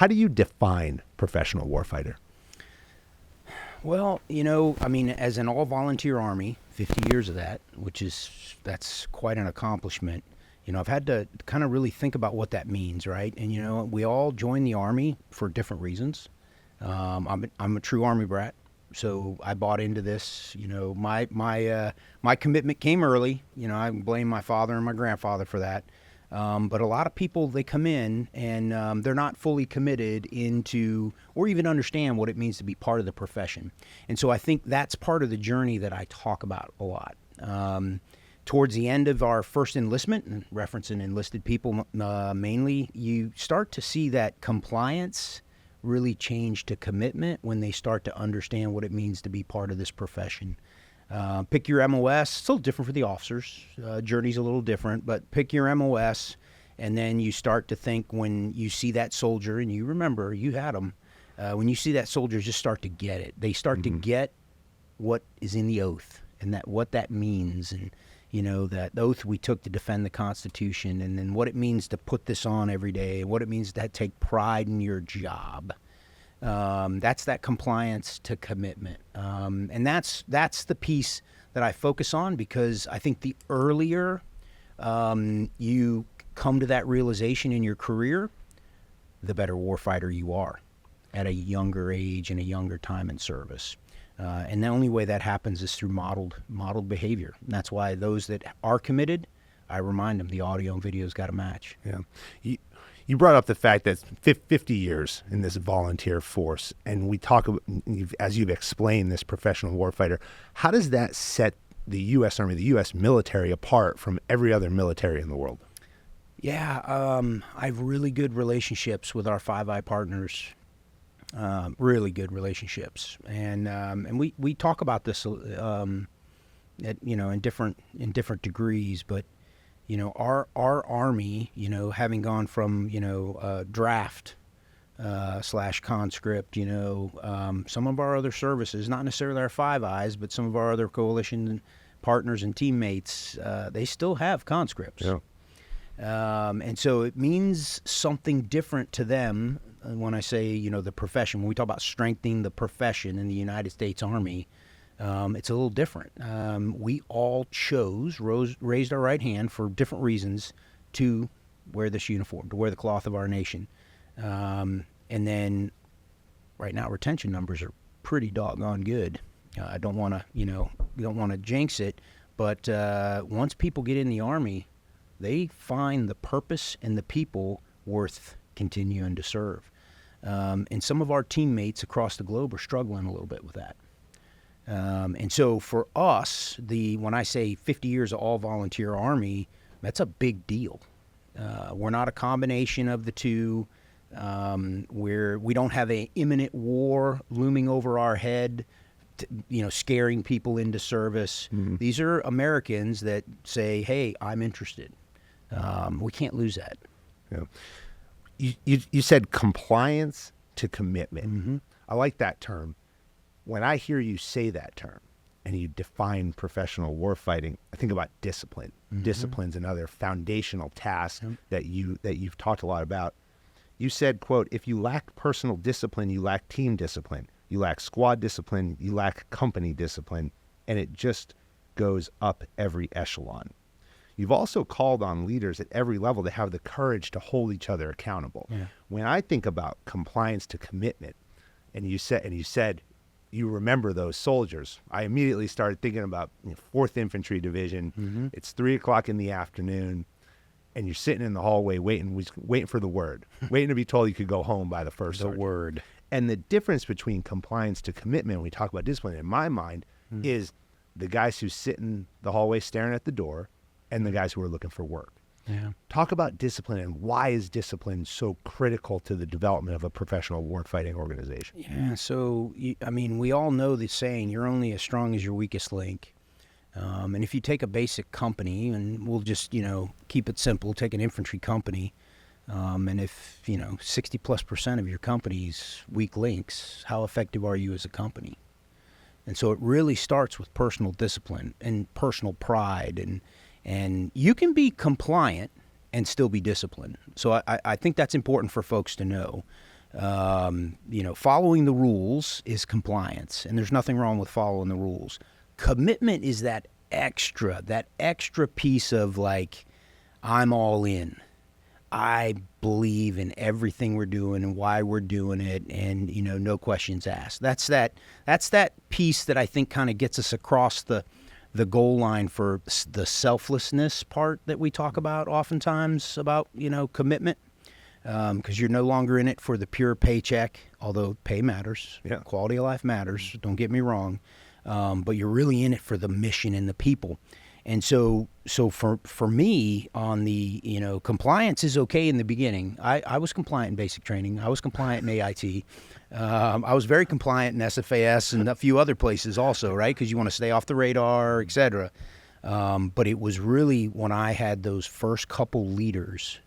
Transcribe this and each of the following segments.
How do you define professional warfighter? Well, as an all-volunteer Army, 50 years of that, that's quite an accomplishment. I've had to kind of really think about what that means, right? And, we all join the Army for different reasons. I'm a true Army brat, so I bought into this. My commitment came early. I blame my father and my grandfather for that. But a lot of people, they come in and they're not fully committed into or even understand what it means to be part of the profession. And so I think that's part of the journey that I talk about a lot. Towards the end of our first enlistment, and referencing enlisted people mainly, you start to see that compliance really change to commitment when they start to understand what it means to be part of this profession. Pick your MOS. It's a little different for the officers. Journey's a little different, but pick your MOS, and then you start to think when you see that soldier, and you remember you had them, when you see that soldier just start to get it. They start to get what is in the oath and what that means, and that oath we took to defend the Constitution, and then what it means to put this on every day, and what it means to take pride in your job. That's that compliance to commitment. And that's the piece that I focus on, because I think the earlier you come to that realization in your career, the better warfighter you are at a younger age and a younger time in service. And the only way that happens is through modeled behavior. And that's why those that are committed, I remind them the audio and video's got to match. Yeah. You brought up the fact that 50 years in this volunteer force, and we talk about, as you've explained, this professional warfighter. How does that set the U.S. Army, the U.S. military, apart from every other military in the world? Yeah, I have really good relationships with our Five Eye partners. Really good relationships, and we talk about this, in different degrees, but. Our Army, having gone from, draft / conscript, some of our other services, not necessarily our Five Eyes, but some of our other coalition partners and teammates, they still have conscripts. Yeah. And so it means something different to them when I say, the profession. When we talk about strengthening the profession in the United States Army, it's a little different. We all raised our right hand for different reasons to wear this uniform, to wear the cloth of our nation. And then right now retention numbers are pretty doggone good. I don't want to, jinx it, but once people get in the Army, they find the purpose and the people worth continuing to serve. And some of our teammates across the globe are struggling a little bit with that. And so for us, when I say 50 years of all-volunteer Army, that's a big deal. We're not a combination of the two, where we don't have an imminent war looming over our head, scaring people into service. Mm-hmm. These are Americans that say, hey, I'm interested. We can't lose that. Yeah. You said compliance to commitment. Mm-hmm. I like that term. When I hear you say that term and you define professional warfighting, I think about discipline. Mm-hmm. Discipline's another foundational task that you've talked a lot about. You said, quote, if you lack personal discipline, you lack team discipline. You lack squad discipline, you lack company discipline, and it just goes up every echelon. You've also called on leaders at every level to have the courage to hold each other accountable. Yeah. When I think about compliance to commitment, and you said you remember those soldiers, I immediately started thinking about 4th Infantry Division. Mm-hmm. It's 3:00 in the afternoon, and you're sitting in the hallway waiting for the word, waiting to be told you could go home by the first sergeant. Word. And the difference between compliance to commitment, when we talk about discipline, in my mind, is the guys who sit in the hallway staring at the door and the guys who are looking for work. Yeah. Talk about discipline, and why is discipline so critical to the development of a professional warfighting organization? Yeah, so, we all know the saying, you're only as strong as your weakest link. And if you take a basic company, and we'll just, keep it simple, take an infantry company, and if, 60+% of your company's weak links, how effective are you as a company? And so it really starts with personal discipline and personal pride, and you can be compliant and still be disciplined. So I think that's important for folks to know. Following the rules is compliance, and there's nothing wrong with following the rules. Commitment is that extra piece of like, I'm all in. I believe in everything we're doing and why we're doing it, and no questions asked. That's that piece that I think kind of gets us across the goal line for the selflessness part that we talk about oftentimes about commitment, because you're no longer in it for the pure paycheck, although pay matters, quality of life matters. Don't get me wrong, but you're really in it for the mission and the people. And so for me, on the compliance is okay in the beginning. I was compliant in basic training. I was compliant in AIT. I was very compliant in SFAS and a few other places also, right? Because you want to stay off the radar, et cetera. But it was really when I had those first couple leaders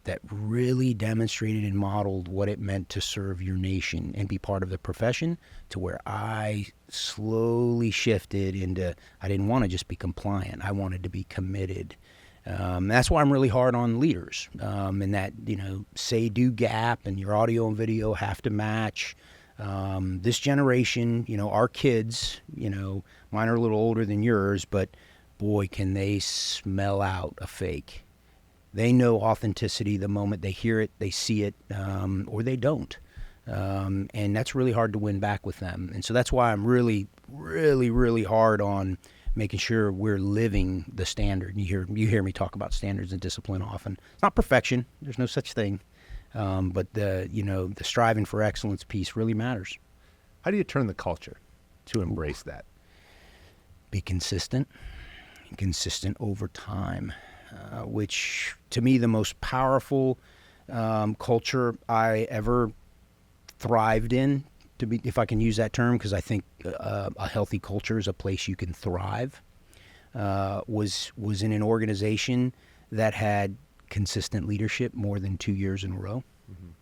that really demonstrated and modeled what it meant to serve your nation and be part of the profession, to where I slowly shifted into, I didn't want to just be compliant. I wanted to be committed. That's why I'm really hard on leaders, and that, say, do gap, and your audio and video have to match. This generation, our kids, mine are a little older than yours, but boy, can they smell out a fake. They know authenticity the moment they hear it, they see it, or they don't. And that's really hard to win back with them. And so that's why I'm really, really, really hard on making sure we're living the standard. You hear me talk about standards and discipline often. It's not perfection. There's no such thing. But the striving for excellence piece really matters. How do you turn the culture to embrace that? Be consistent over time. Which, to me, the most powerful culture I ever thrived in, if I can use that term, because I think a healthy culture is a place you can thrive, was in an organization that had consistent leadership more than 2 years in a row. Mm-hmm.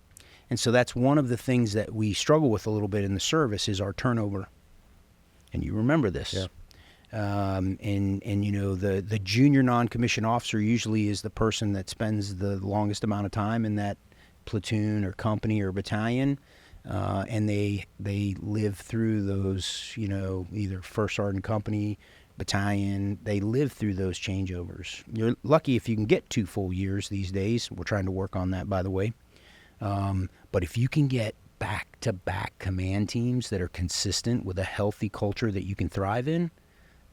And so that's one of the things that we struggle with a little bit in the service is our turnover. And you remember this. Yeah. The junior non-commissioned officer usually is the person that spends the longest amount of time in that platoon or company or battalion, and they live through those, either first sergeant company, battalion. They live through those changeovers. You're lucky if you can get 2 full years these days. We're trying to work on that, by the way. But if you can get back-to-back command teams that are consistent with a healthy culture that you can thrive in,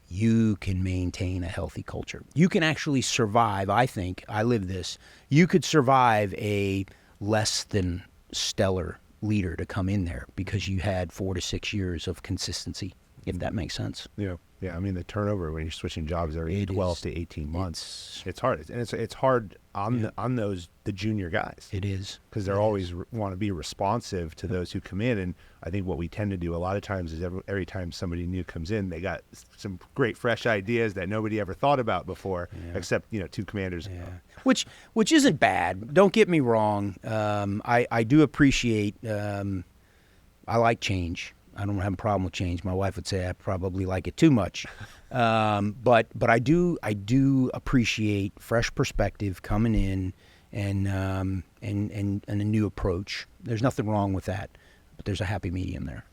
you can maintain a healthy culture. You can actually survive, I think, I live this, you could survive a less than stellar leader to come in there because you had 4 to 6 years of consistency, if that makes sense. Yeah. Yeah, I mean, the turnover when you're switching jobs every 12 to 18 months, it's hard. And it's hard on the junior guys. It is. Because they're always want to be responsive to those who come in. And I think what we tend to do a lot of times is every time somebody new comes in, they got some great fresh ideas that nobody ever thought about before, except, 2 commanders ago. Which isn't bad. Don't get me wrong. I do appreciate, I like change. I don't have a problem with change. My wife would say I probably like it too much, but I do appreciate fresh perspective coming in and a new approach. There's nothing wrong with that, but there's a happy medium there.